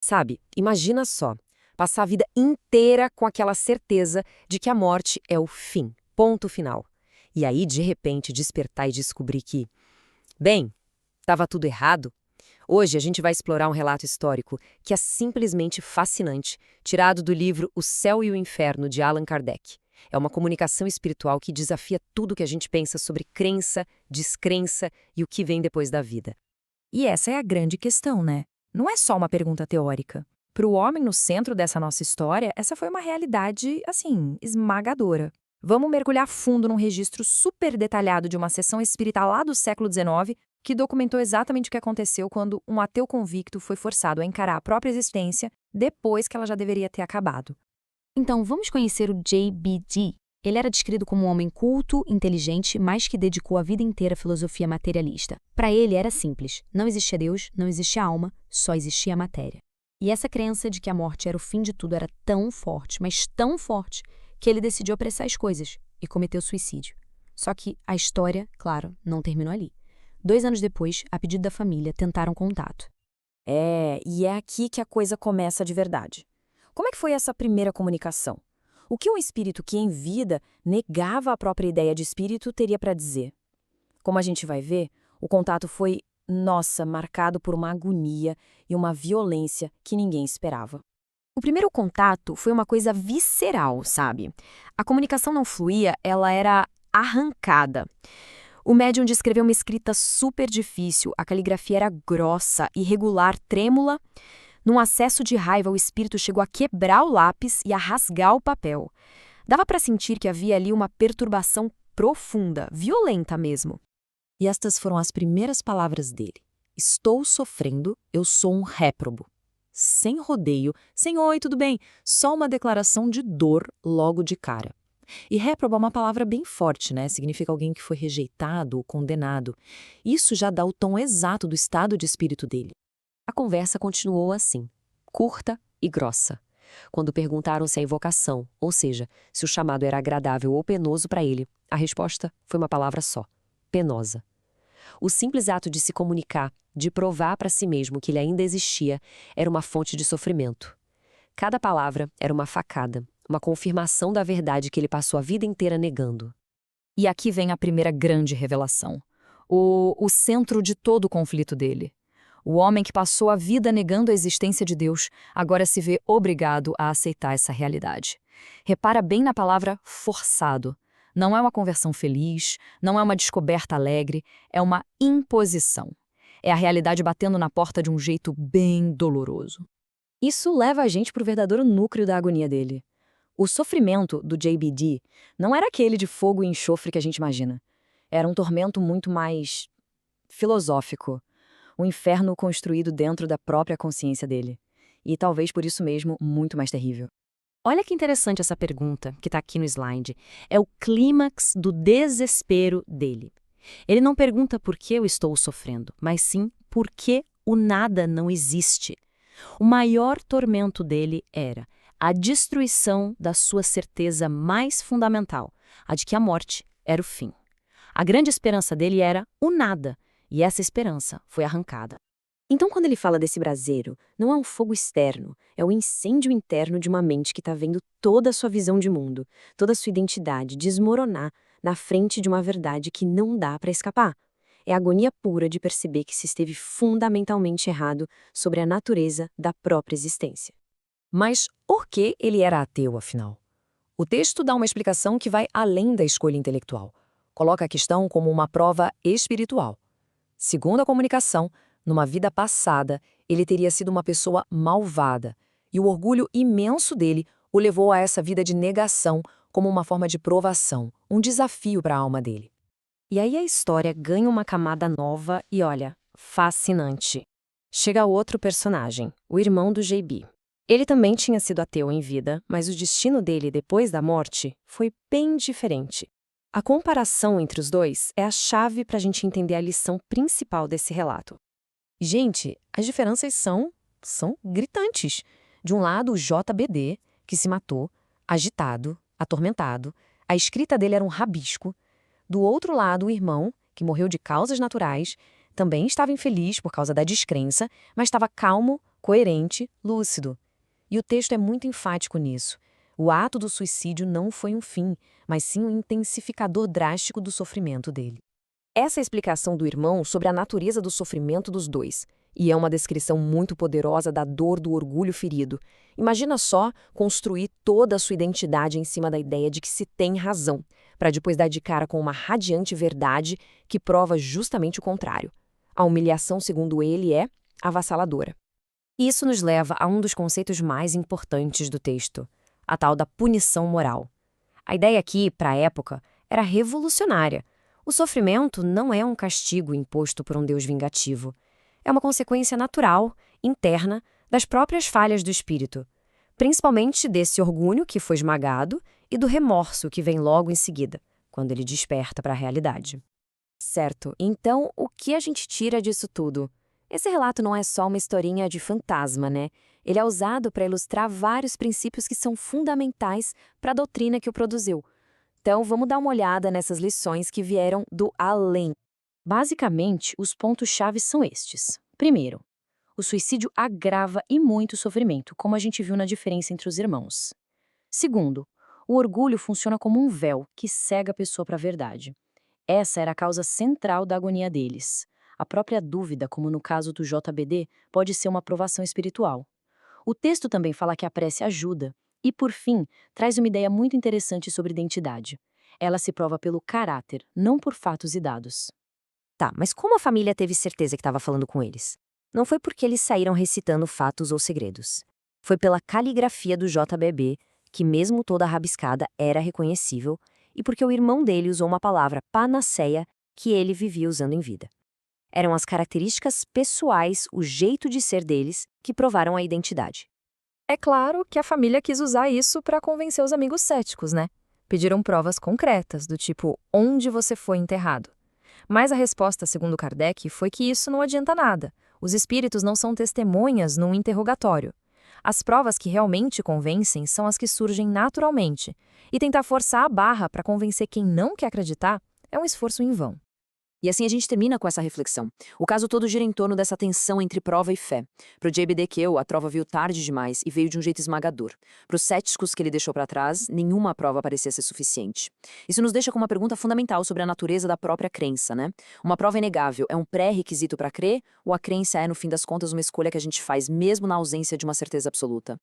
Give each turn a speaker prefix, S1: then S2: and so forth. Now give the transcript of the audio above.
S1: Sabe, imagina só, passar a vida inteira com aquela certeza de que a morte é o fim, ponto final. E aí, de repente, despertar e descobrir que, bem, estava tudo errado. Hoje a gente vai explorar um relato histórico que é simplesmente fascinante, tirado do livro O Céu e o Inferno, de Allan Kardec. É uma comunicação espiritual que desafia tudo que a gente pensa sobre crença, descrença e o que vem depois da vida.
S2: E essa é a grande questão, né? Não é só uma pergunta teórica. Para o homem no centro dessa nossa história, essa foi uma realidade, assim, esmagadora. Vamos mergulhar fundo num registro super detalhado de uma sessão espírita lá do século XIX que documentou exatamente o que aconteceu quando um ateu convicto foi forçado a encarar a própria existência depois que ela já deveria ter acabado.
S3: Então, vamos conhecer o J.B.D. Ele era descrito como um homem culto, inteligente, mas que dedicou a vida inteira à filosofia materialista. Para ele era simples: não existia Deus, não existia alma, só existia a matéria. E essa crença de que a morte era o fim de tudo era tão forte, mas tão forte, que ele decidiu apressar as coisas e cometeu suicídio. Só que a história, claro, não terminou ali. 2 anos depois, a pedido da família, tentaram contato.
S2: E é aqui que a coisa começa de verdade. Como é que foi essa primeira comunicação? O que um espírito que em vida negava a própria ideia de espírito teria para dizer? Como a gente vai ver, o contato foi, marcado por uma agonia e uma violência que ninguém esperava.
S3: O primeiro contato foi uma coisa visceral, sabe? A comunicação não fluía, ela era arrancada. O médium descreveu uma escrita super difícil, a caligrafia era grossa, irregular, trêmula. Num acesso de raiva, o espírito chegou a quebrar o lápis e a rasgar o papel. Dava para sentir que havia ali uma perturbação profunda, violenta mesmo.
S2: E estas foram as primeiras palavras dele. Estou sofrendo, eu sou um réprobo. Sem rodeio, sem oi, tudo bem, só uma declaração de dor logo de cara. E réprobo é uma palavra bem forte, né? Significa alguém que foi rejeitado ou condenado. Isso já dá o tom exato do estado de espírito dele.
S1: A conversa continuou assim, curta e grossa. Quando perguntaram se a invocação, ou seja, se o chamado era agradável ou penoso para ele, a resposta foi uma palavra só: penosa. O simples ato de se comunicar, de provar para si mesmo que ele ainda existia, era uma fonte de sofrimento. Cada palavra era uma facada, uma confirmação da verdade que ele passou a vida inteira negando.
S2: E aqui vem a primeira grande revelação. O centro de todo o conflito dele. O homem que passou a vida negando a existência de Deus, agora se vê obrigado a aceitar essa realidade. Repara bem na palavra forçado. Não é uma conversão feliz, não é uma descoberta alegre, é uma imposição. É a realidade batendo na porta de um jeito bem doloroso. Isso leva a gente para o verdadeiro núcleo da agonia dele. O sofrimento do J.B.D. não era aquele de fogo e enxofre que a gente imagina. Era um tormento muito mais filosófico. Um inferno construído dentro da própria consciência dele. E talvez por isso mesmo, muito mais terrível.
S1: Olha que interessante essa pergunta que está aqui no slide. É o clímax do desespero dele. Ele não pergunta por que eu estou sofrendo, mas sim por que o nada não existe. O maior tormento dele era a destruição da sua certeza mais fundamental, a de que a morte era o fim. A grande esperança dele era o nada, e essa esperança foi arrancada. Então, quando ele fala desse braseiro, não é um fogo externo, é o incêndio interno de uma mente que está vendo toda a sua visão de mundo, toda a sua identidade desmoronar na frente de uma verdade que não dá para escapar. É a agonia pura de perceber que se esteve fundamentalmente errado sobre a natureza da própria existência. Mas por que ele era ateu, afinal? O texto dá uma explicação que vai além da escolha intelectual. Coloca a questão como uma prova espiritual. Segundo a comunicação, numa vida passada, ele teria sido uma pessoa malvada, e o orgulho imenso dele o levou a essa vida de negação como uma forma de provação, um desafio para a alma dele. E aí a história ganha uma camada nova e, olha, fascinante. Chega outro personagem, o irmão do J.B. Ele também tinha sido ateu em vida, mas o destino dele depois da morte foi bem diferente. A comparação entre os dois é a chave para a gente entender a lição principal desse relato. Gente, as diferenças são gritantes. De um lado, o JBD, que se matou, agitado, atormentado. A escrita dele era um rabisco. Do outro lado, o irmão, que morreu de causas naturais, também estava infeliz por causa da descrença, mas estava calmo,
S4: coerente, lúcido. E o texto é muito enfático nisso. O ato do suicídio não foi um fim, mas sim um intensificador drástico do sofrimento dele. Essa é a explicação do irmão sobre a natureza do sofrimento dos dois. E é uma descrição muito poderosa da dor do orgulho ferido. Imagina só construir toda a sua identidade em cima da ideia de que se tem razão, para depois dar de cara com uma radiante verdade que prova justamente o contrário. A humilhação, segundo ele, é avassaladora. Isso nos leva a um dos conceitos mais importantes do texto, a tal da punição moral. A ideia aqui, para a época, era revolucionária. O sofrimento não é um castigo imposto por um Deus vingativo. É uma consequência natural, interna, das próprias falhas do espírito, principalmente desse orgulho que foi esmagado e do remorso que vem logo em seguida, quando ele desperta para a realidade. Certo, então o que a gente tira disso tudo? Esse relato não é só uma historinha de fantasma, né? Ele é usado para ilustrar vários princípios que são fundamentais para a doutrina que o produziu. Então, vamos dar uma olhada nessas lições que vieram do além.
S1: Basicamente, os pontos-chave são estes. Primeiro, o suicídio agrava e muito o sofrimento, como a gente viu na diferença entre os irmãos. Segundo, o orgulho funciona como um véu que cega a pessoa para a verdade. Essa era a causa central da agonia deles. A própria dúvida, como no caso do JBD, pode ser uma provação espiritual. O texto também fala que a prece ajuda. E, por fim, traz uma ideia muito interessante sobre identidade. Ela se prova pelo caráter, não por fatos e dados.
S4: Tá, mas como a família teve certeza que estava falando com eles? Não foi porque eles saíram recitando fatos ou segredos. Foi pela caligrafia do JBB, que mesmo toda rabiscada era reconhecível, e porque o irmão dele usou uma palavra panaceia que ele vivia usando em vida. Eram as características pessoais, o jeito de ser deles, que provaram a identidade.
S2: É claro que a família quis usar isso para convencer os amigos céticos, né? Pediram provas concretas, do tipo, onde você foi enterrado? Mas a resposta, segundo Kardec, foi que isso não adianta nada. Os espíritos não são testemunhas num interrogatório. As provas que realmente convencem são as que surgem naturalmente. E tentar forçar a barra para convencer quem não quer acreditar é um esforço em vão.
S4: E assim a gente termina com essa reflexão. O caso todo gira em torno dessa tensão entre prova e fé. Para o J.B.D. Kehl, a prova veio tarde demais e veio de um jeito esmagador. Para os céticos que ele deixou para trás, nenhuma prova parecia ser suficiente. Isso nos deixa com uma pergunta fundamental sobre a natureza da própria crença, né? Uma prova inegável é um pré-requisito para crer ou a crença é, no fim das contas, uma escolha que a gente faz mesmo na ausência de uma certeza absoluta?